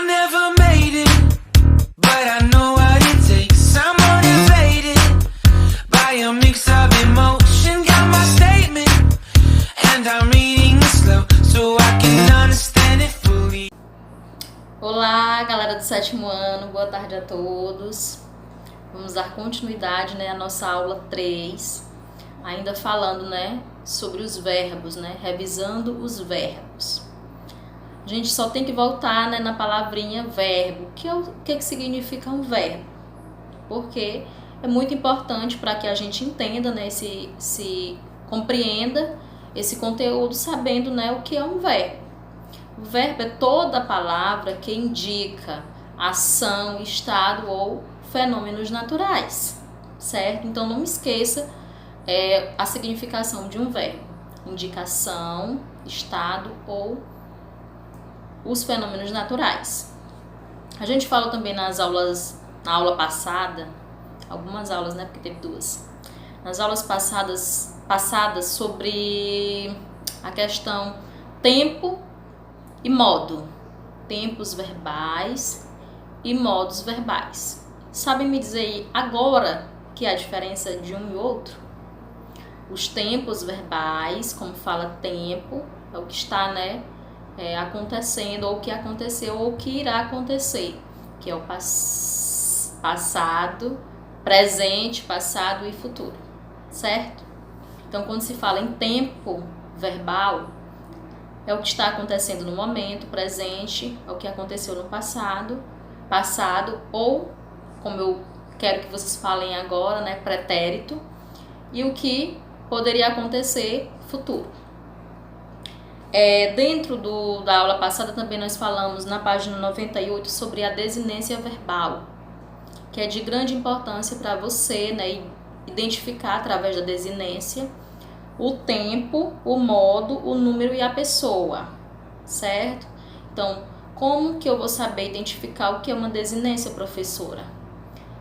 never made it, but I know what it takes. I'm motivated by a mix of emotion. Got my statement, and I'm reading it slow so I can understand it fully. Olá, galera do 7º ano, boa tarde a todos. Vamos dar continuidade, à nossa aula 3, ainda falando, sobre os verbos, revisando os verbos. A gente só tem que voltar, na palavrinha verbo. O que significa um verbo? Porque é muito importante para que a gente entenda, se compreenda esse conteúdo sabendo, o que é um verbo. O verbo é toda palavra que indica ação, estado ou fenômenos naturais, certo? Então não me esqueça a significação de um verbo: indicação, estado ou os fenômenos naturais. A gente fala também na aula passada, algumas aulas, porque teve 2. Nas aulas passadas sobre a questão tempo e modo, tempos verbais e modos verbais. Sabem me dizer agora que é a diferença de um e outro? Os tempos verbais, como fala tempo, é o que está, acontecendo, ou o que aconteceu, ou o que irá acontecer, que é o passado, presente, passado e futuro, certo? Então, quando se fala em tempo verbal, é o que está acontecendo no momento presente, é o que aconteceu no passado, ou, como eu quero que vocês falem agora, pretérito, e o que poderia acontecer futuro. Dentro da aula passada também nós falamos na página 98 sobre a desinência verbal, que é de grande importância para você, identificar através da desinência o tempo, o modo, o número e a pessoa, certo? Então, como que eu vou saber identificar o que é uma desinência, professora?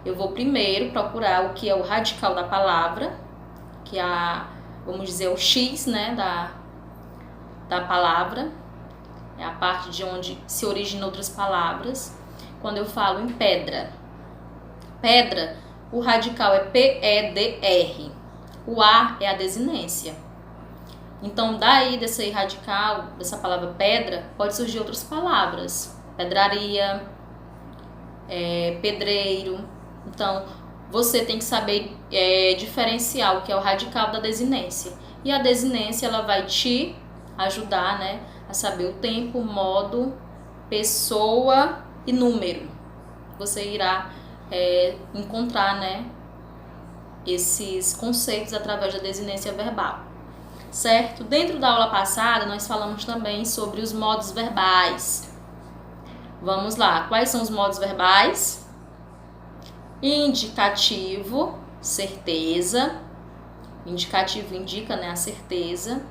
Eu vou primeiro procurar o que é o radical da palavra, que é, vamos dizer, o X, da palavra, é a parte de onde se originam outras palavras. Quando eu falo em pedra, o radical é P-E-D-R, o A é a desinência. Então, daí desse radical, dessa palavra pedra, pode surgir outras palavras, pedraria, pedreiro. Então, você tem que saber diferenciar o que é o radical da desinência. E a desinência, ela vai te ajudar, a saber o tempo, modo, pessoa e número. Você irá encontrar, esses conceitos através da desinência verbal, certo? Dentro da aula passada, nós falamos também sobre os modos verbais. Vamos lá, quais são os modos verbais? Indicativo, certeza. Indicativo indica, a certeza.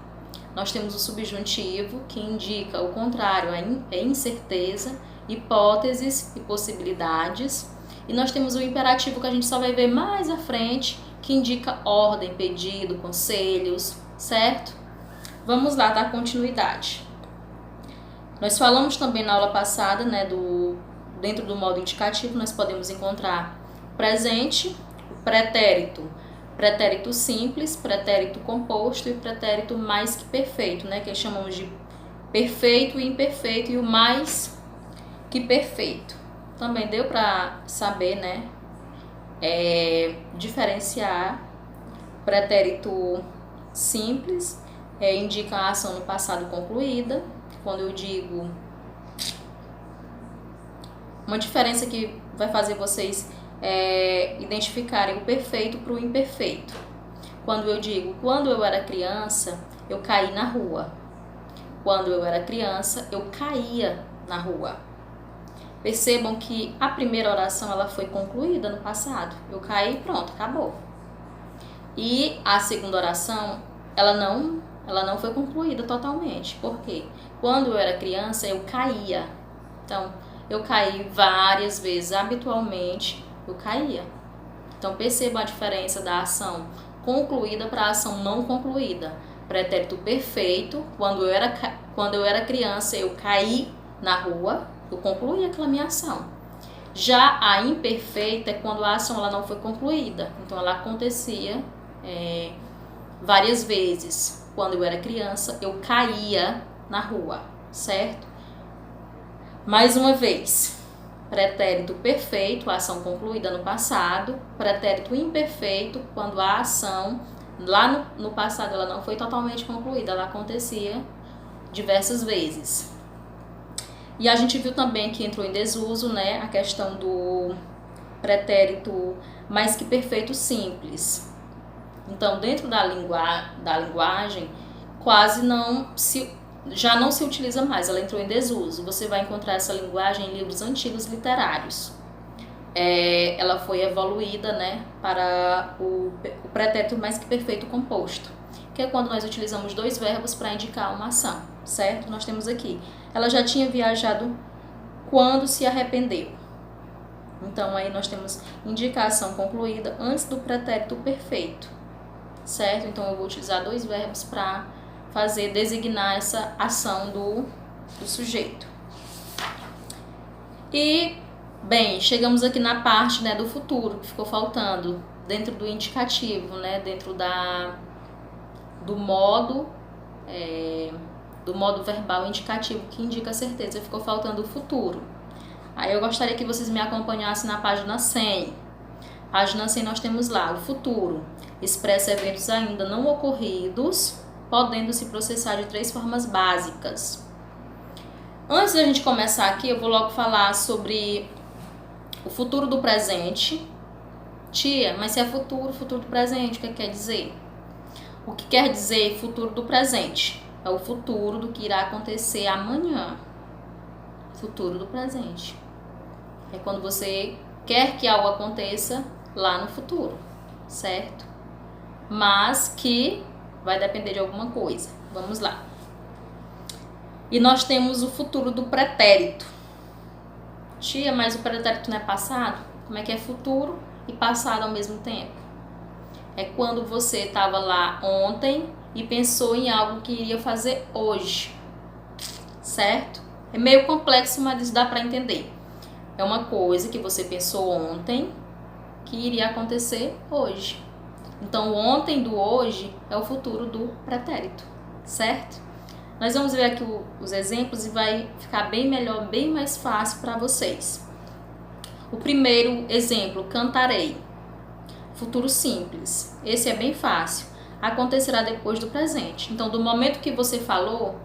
Nós temos o subjuntivo, que indica o contrário, a incerteza, hipóteses e possibilidades. E nós temos o imperativo, que a gente só vai ver mais à frente, que indica ordem, pedido, conselhos, certo? Vamos lá dar continuidade. Nós falamos também na aula passada, dentro do modo indicativo, nós podemos encontrar presente, o pretérito, pretérito simples, pretérito composto e pretérito mais que perfeito, que chamamos de perfeito e imperfeito, e o mais que perfeito. Também deu para saber, diferenciar. Pretérito simples indica a ação no passado concluída. Quando eu digo, uma diferença que vai fazer vocês identificarem o perfeito para o imperfeito. Quando eu digo, quando eu era criança, eu caí na rua. Quando eu era criança, eu caía na rua. Percebam que a primeira oração ela foi concluída no passado. Eu caí, pronto, acabou. E a segunda oração, ela não foi concluída totalmente. Por quê? Quando eu era criança, eu caía. Então, eu caí várias vezes, habitualmente eu caía. Então, percebam a diferença da ação concluída para a ação não concluída. Pretérito perfeito, quando eu era criança, eu caí na rua. Eu concluí aquela minha ação. Já a imperfeita é quando a ação ela não foi concluída. Então, ela acontecia várias vezes. Quando eu era criança, eu caía na rua, certo? Mais uma vez, pretérito perfeito, a ação concluída no passado. Pretérito imperfeito, quando a ação lá no passado ela não foi totalmente concluída, ela acontecia diversas vezes. E a gente viu também que entrou em desuso, né, a questão do pretérito mais que perfeito simples. Então, dentro da linguagem, já não se utiliza mais, ela entrou em desuso. Você vai encontrar essa linguagem em livros antigos literários. Ela foi evoluída, né, para o pretérito mais que perfeito composto, que é quando nós utilizamos dois verbos para indicar uma ação, certo? Nós temos aqui, ela já tinha viajado quando se arrependeu. Então, aí nós temos indicação concluída antes do pretérito perfeito, certo? Então, eu vou utilizar dois verbos para designar essa ação do sujeito. E, bem, chegamos aqui na parte, né, do futuro, que ficou faltando, dentro do indicativo, né, dentro do modo verbal indicativo, que indica a certeza, ficou faltando o futuro. Aí eu gostaria que vocês me acompanhassem na página 100. Página 100 nós temos lá, o futuro expressa eventos ainda não ocorridos, podendo se processar de 3 formas básicas. Antes da gente começar aqui, eu vou logo falar sobre o futuro do presente. Tia, mas se é futuro do presente, o que quer dizer? O que quer dizer futuro do presente? É o futuro do que irá acontecer amanhã. Futuro do presente. É quando você quer que algo aconteça lá no futuro, certo? Mas que vai depender de alguma coisa. Vamos lá. E nós temos o futuro do pretérito. Tia, mas o pretérito não é passado? Como é que é futuro e passado ao mesmo tempo? É quando você estava lá ontem e pensou em algo que iria fazer hoje, certo? É meio complexo, mas isso dá para entender. É uma coisa que você pensou ontem que iria acontecer hoje. Então, o ontem do hoje é o futuro do pretérito, certo? Nós vamos ver aqui os exemplos e vai ficar bem melhor, bem mais fácil para vocês. O primeiro exemplo, cantarei. Futuro simples. Esse é bem fácil. Acontecerá depois do presente. Então, do momento que você falou,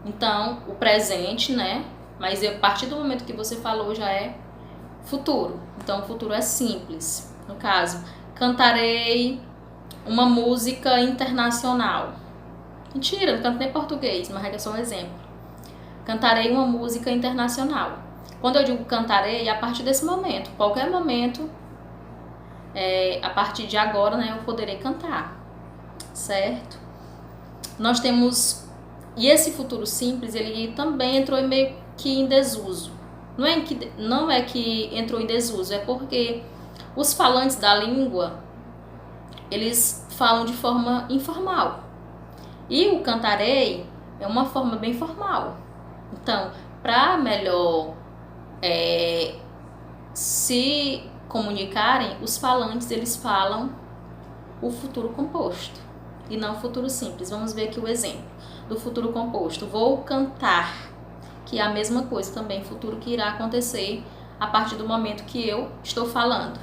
então, o presente, né? Mas a partir do momento que você falou já é futuro. Então, o futuro é simples. No caso, cantarei uma música internacional. Mentira, não canto nem português, mas é só um exemplo. Cantarei uma música internacional. Quando eu digo cantarei, é a partir desse momento. Qualquer momento, a partir de agora, né, eu poderei cantar. Certo? Nós temos... E esse futuro simples, ele também entrou meio que em desuso. Não é que entrou em desuso, é porque os falantes da língua, eles falam de forma informal. E o cantarei é uma forma bem formal. Então, para melhor se comunicarem, os falantes, eles falam o futuro composto e não o futuro simples. Vamos ver aqui o exemplo do futuro composto. Vou cantar, que é a mesma coisa também, futuro que irá acontecer a partir do momento que eu estou falando.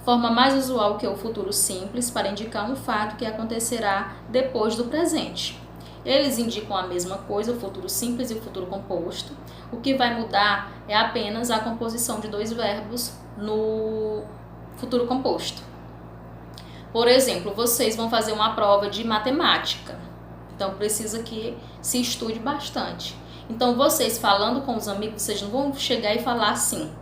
Forma mais usual que o futuro simples para indicar um fato que acontecerá depois do presente. Eles indicam a mesma coisa, o futuro simples e o futuro composto. O que vai mudar é apenas a composição de dois verbos no futuro composto. Por exemplo, vocês vão fazer uma prova de matemática. Então, precisa que se estude bastante. Então, vocês falando com os amigos, vocês não vão chegar e falar assim: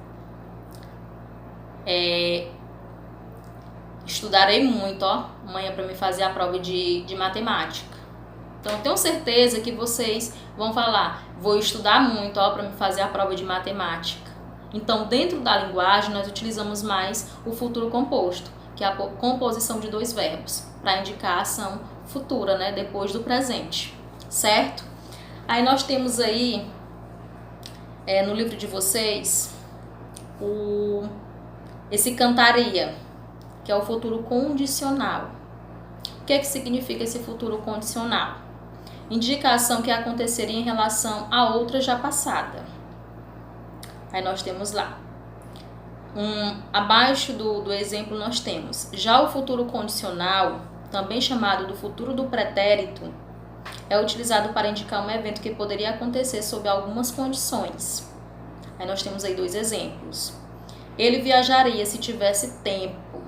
estudarei muito, amanhã para me fazer a prova de matemática. Então, tenho certeza que vocês vão falar: vou estudar muito, para me fazer a prova de matemática. Então, dentro da linguagem, nós utilizamos mais o futuro composto, que é a composição de dois verbos, para indicar a ação futura, né, depois do presente, certo? Aí nós temos aí no livro de vocês esse cantaria, que é o futuro condicional. O que significa esse futuro condicional? Indica a ação que aconteceria em relação a outra já passada. Aí nós temos lá. Abaixo do exemplo nós temos. Já o futuro condicional, também chamado do futuro do pretérito, é utilizado para indicar um evento que poderia acontecer sob algumas condições. Aí nós temos aí 2 exemplos. Ele viajaria se tivesse tempo.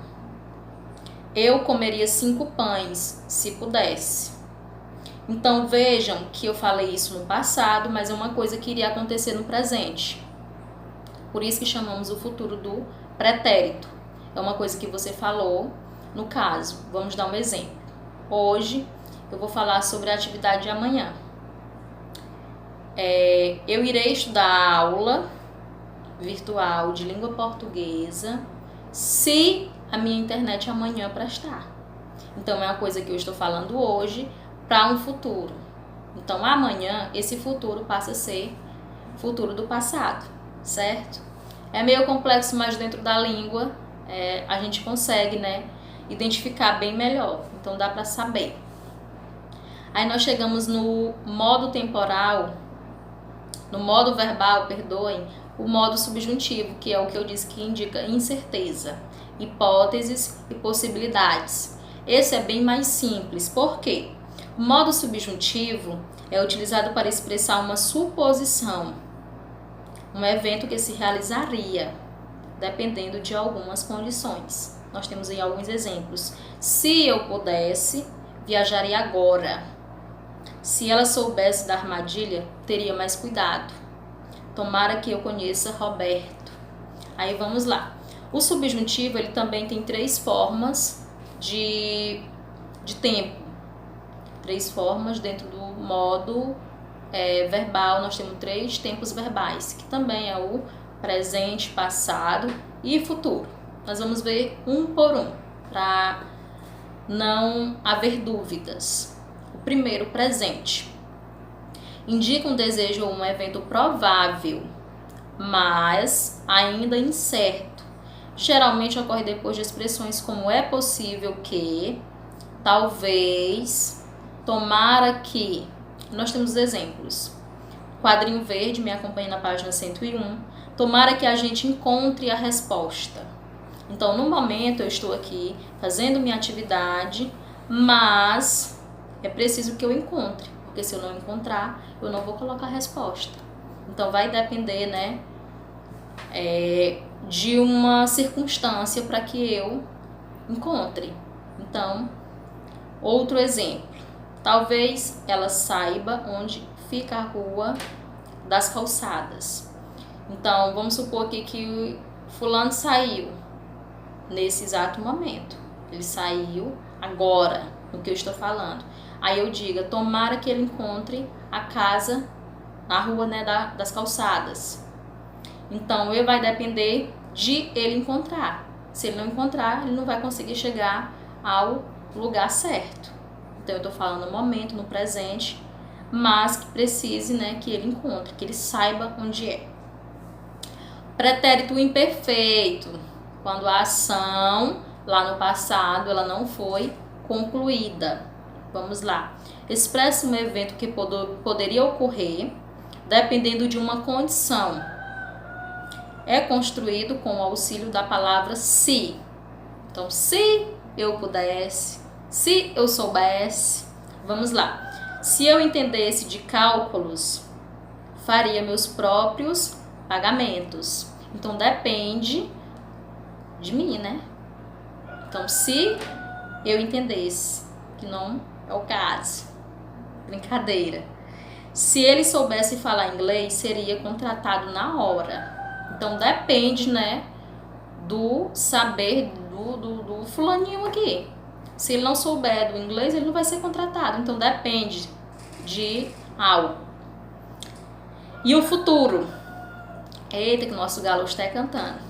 Eu comeria 5 pães, se pudesse. Então vejam que eu falei isso no passado, mas é uma coisa que iria acontecer no presente. Por isso que chamamos o futuro do pretérito. É uma coisa que você falou no caso. Vamos dar um exemplo. Hoje eu vou falar sobre a atividade de amanhã. Eu irei estudar aula virtual de língua portuguesa se a minha internet amanhã prestar. Então é uma coisa que eu estou falando hoje para um futuro. Então amanhã esse futuro passa a ser futuro do passado, certo? É meio complexo, mas dentro da língua a gente consegue, né, identificar bem melhor. Então dá para saber. Aí nós chegamos no modo temporal, no modo verbal, perdoem, o modo subjuntivo, que é o que eu disse que indica incerteza, hipóteses e possibilidades. Esse é bem mais simples. Por quê? O modo subjuntivo é utilizado para expressar uma suposição, um evento que se realizaria, dependendo de algumas condições. Nós temos aí alguns exemplos. Se eu pudesse, viajaria agora. Se ela soubesse da armadilha, teria mais cuidado. Tomara que eu conheça Roberto. Aí vamos lá. O subjuntivo ele também tem 3 formas de tempo. 3 formas dentro do modo verbal. Nós temos 3 tempos verbais, que também é o presente, passado e futuro. Nós vamos ver um por um, para não haver dúvidas. O primeiro, presente. Indica um desejo ou um evento provável, mas ainda incerto. Geralmente ocorre depois de expressões como é possível que, talvez, tomara que. Nós temos exemplos. Quadrinho verde, me acompanha na página 101. Tomara que a gente encontre a resposta. Então, no momento, eu estou aqui fazendo minha atividade, mas é preciso que eu encontre. Porque se eu não encontrar, eu não vou colocar a resposta. Então, vai depender, né, de uma circunstância para que eu encontre. Então, outro exemplo. Talvez ela saiba onde fica a rua das calçadas. Então, vamos supor aqui que fulano saiu nesse exato momento. Ele saiu agora, no que eu estou falando. Aí eu digo, tomara que ele encontre a casa na rua, né, das calçadas. Então, ele vai depender de ele encontrar. Se ele não encontrar, ele não vai conseguir chegar ao lugar certo. Então, eu estou falando no momento, no presente, mas que precise, né, que ele encontre, que ele saiba onde é. Pretérito imperfeito, quando a ação, lá no passado, ela não foi concluída. Vamos lá. Expressa um evento que poderia ocorrer, dependendo de uma condição. É construído com o auxílio da palavra se. Então, se eu pudesse, se eu soubesse, vamos lá. Se eu entendesse de cálculos, faria meus próprios pagamentos. Então, depende de mim, né? Então, se eu entendesse, que não é o caso. Brincadeira. Se ele soubesse falar inglês, seria contratado na hora. Então, depende, né, do saber do fulaninho aqui. Se ele não souber do inglês, ele não vai ser contratado. Então, depende de algo. E o futuro? Eita, que o nosso galo está cantando.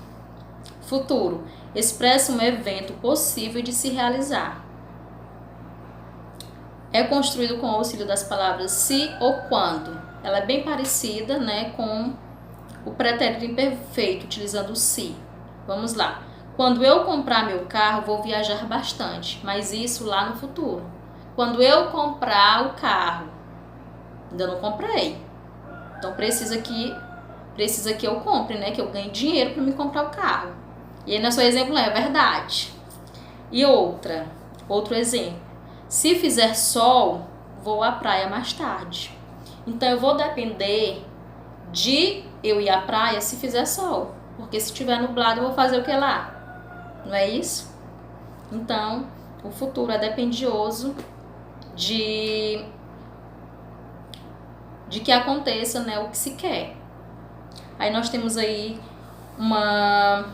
Futuro. Expressa um evento possível de se realizar. É construído com o auxílio das palavras se ou quando. Ela é bem parecida, né, com o pretérito imperfeito, utilizando o se. Vamos lá. Quando eu comprar meu carro, vou viajar bastante, mas isso lá no futuro. Quando eu comprar o carro, ainda não comprei. Então precisa que eu compre, né? Que eu ganhe dinheiro para me comprar o carro. E aí, no seu exemplo, é verdade. E outro exemplo. Se fizer sol, vou à praia mais tarde. Então eu vou depender de eu ir à praia se fizer sol. Porque se tiver nublado, eu vou fazer o que lá? Não é isso? Então, o futuro é dependioso de que aconteça, né, o que se quer. Aí nós temos aí uma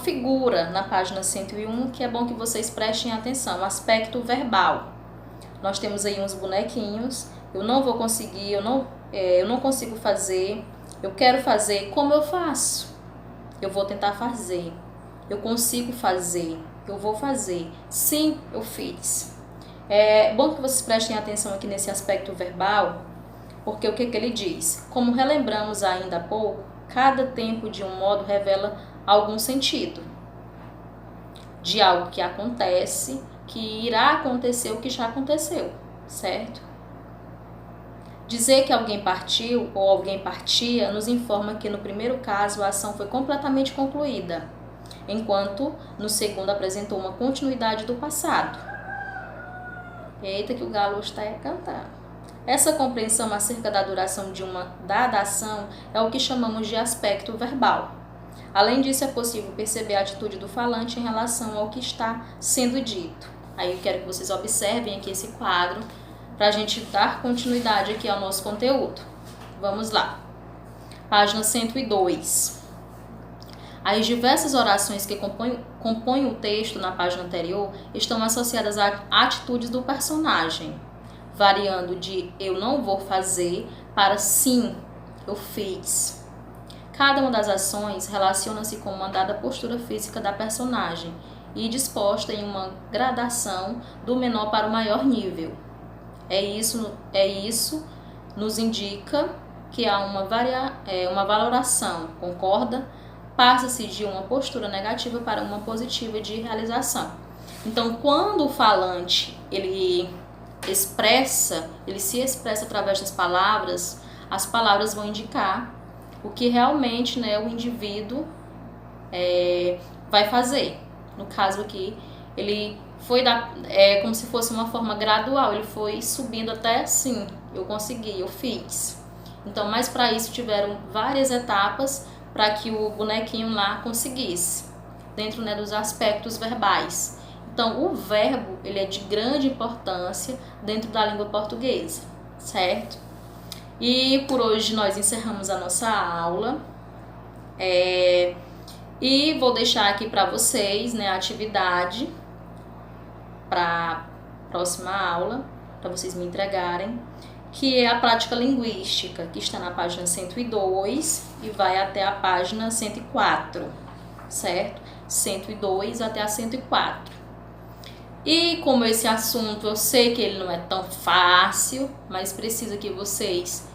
figura na página 101 que é bom que vocês prestem atenção, aspecto verbal. Nós temos aí uns bonequinhos, eu não vou conseguir, eu não consigo fazer, eu quero fazer, como eu faço? Eu vou tentar fazer, eu consigo fazer, eu vou fazer, sim, eu fiz. É bom que vocês prestem atenção aqui nesse aspecto verbal, porque o que ele diz? Como relembramos ainda há pouco, cada tempo de um modo revela algum sentido de algo que acontece, que irá acontecer o que já aconteceu, certo? Dizer que alguém partiu ou alguém partia nos informa que no primeiro caso a ação foi completamente concluída, enquanto no segundo apresentou uma continuidade do passado. Eita que o galo está cantando. Essa compreensão acerca da duração de uma dada ação é o que chamamos de aspecto verbal. Além disso, é possível perceber a atitude do falante em relação ao que está sendo dito. Aí eu quero que vocês observem aqui esse quadro para a gente dar continuidade aqui ao nosso conteúdo. Vamos lá. Página 102. As diversas orações que compõem o texto na página anterior estão associadas a atitudes do personagem, variando de eu não vou fazer para sim, eu fiz. Cada uma das ações relaciona-se com uma dada postura física da personagem e disposta em uma gradação do menor para o maior nível. Isso nos indica que há uma valoração, concorda? Passa-se de uma postura negativa para uma positiva de realização. Então, quando o falante ele se expressa através das palavras, as palavras vão indicar o que realmente, né, o indivíduo vai fazer. No caso aqui, ele foi como se fosse uma forma gradual, ele foi subindo até sim, eu consegui, eu fiz. Então, mas para isso tiveram várias etapas para que o bonequinho lá conseguisse, dentro, né, dos aspectos verbais. Então, o verbo ele é de grande importância dentro da língua portuguesa, certo? E por hoje nós encerramos a nossa aula. E vou deixar aqui para vocês, né, a atividade para a próxima aula, para vocês me entregarem, que é a prática linguística, que está na página 102 e vai até a página 104, certo? 102 até a 104. E como esse assunto, eu sei que ele não é tão fácil, mas precisa que vocês,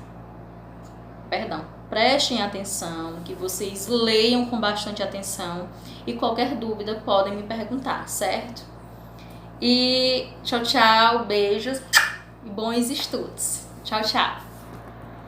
prestem atenção, que vocês leiam com bastante atenção e qualquer dúvida podem me perguntar, certo? E tchau, tchau, beijos e bons estudos. Tchau, tchau.